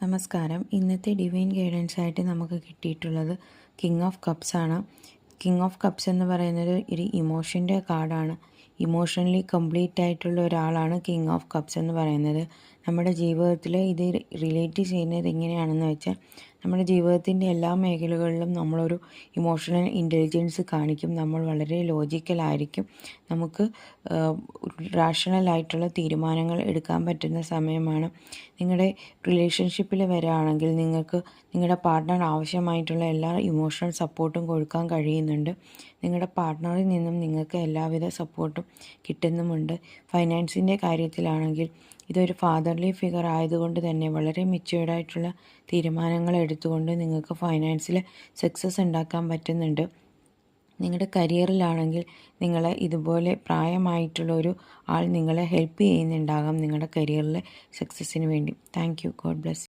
നമസ്കാരം. ഇന്നത്തെ divine guidance ആയിട്ട് നമുക്ക് കിട്ടിയിട്ടുള്ളത് കിങ് ഓഫ് കപ്സ് ആണ്. കിങ് ഓഫ് കപ്സ് എന്ന് പറയുന്നത് ഒരു ഇമോഷൻ്റെ കാർഡാണ്. ഇമോഷണലി കംപ്ലീറ്റ് ആയിട്ടുള്ള ഒരാളാണ് കിങ് ഓഫ് കപ്സ് എന്ന് പറയുന്നത്. നമ്മുടെ ജീവിതത്തിൽ ഇത് റിലേറ്റ് ചെയ്യുന്നത് എങ്ങനെയാണെന്ന് വെച്ചാൽ, നമ്മുടെ ജീവിതത്തിൻ്റെ എല്ലാ മേഖലകളിലും നമ്മളൊരു ഇമോഷണൽ ഇൻ്റലിജൻസ് കാണിക്കും. നമ്മൾ വളരെ ലോജിക്കലായിരിക്കും. നമുക്ക് റാഷണലായിട്ടുള്ള തീരുമാനങ്ങൾ എടുക്കാൻ പറ്റുന്ന സമയമാണ്. നിങ്ങളുടെ റിലേഷൻഷിപ്പിൽ വരികയാണെങ്കിൽ നിങ്ങൾക്ക് നിങ്ങളുടെ പാർട്ട്ണർ ആവശ്യമായിട്ടുള്ള എല്ലാ ഇമോഷണൽ സപ്പോർട്ടും കൊടുക്കാൻ കഴിയുന്നുണ്ട്. നിങ്ങളുടെ പാർട്ട്ണറിൽ നിന്നും നിങ്ങൾക്ക് എല്ലാവിധ സപ്പോർട്ടും കിട്ടുന്നുമുണ്ട്. ഫൈനാൻസിൻ്റെ കാര്യത്തിലാണെങ്കിൽ ഇതൊരു ഫാദർലി ഫിഗർ ആയതുകൊണ്ട് തന്നെ വളരെ മെച്യൂർഡായിട്ടുള്ള തീരുമാനങ്ങൾ എടുത്തുകൊണ്ട് നിങ്ങൾക്ക് ഫൈനാൻസിൽ സക്സസ് ഉണ്ടാക്കാൻ പറ്റുന്നുണ്ട്. നിങ്ങളുടെ കരിയറിലാണെങ്കിൽ നിങ്ങളെ ഇതുപോലെ പ്രായമായിട്ടുള്ള ഒരു ആൾ നിങ്ങളെ ഹെൽപ്പ് ചെയ്യുന്നുണ്ടാകാം നിങ്ങളുടെ കരിയറിലെ സക്സസ്സിന് വേണ്ടി. Thank you. God bless.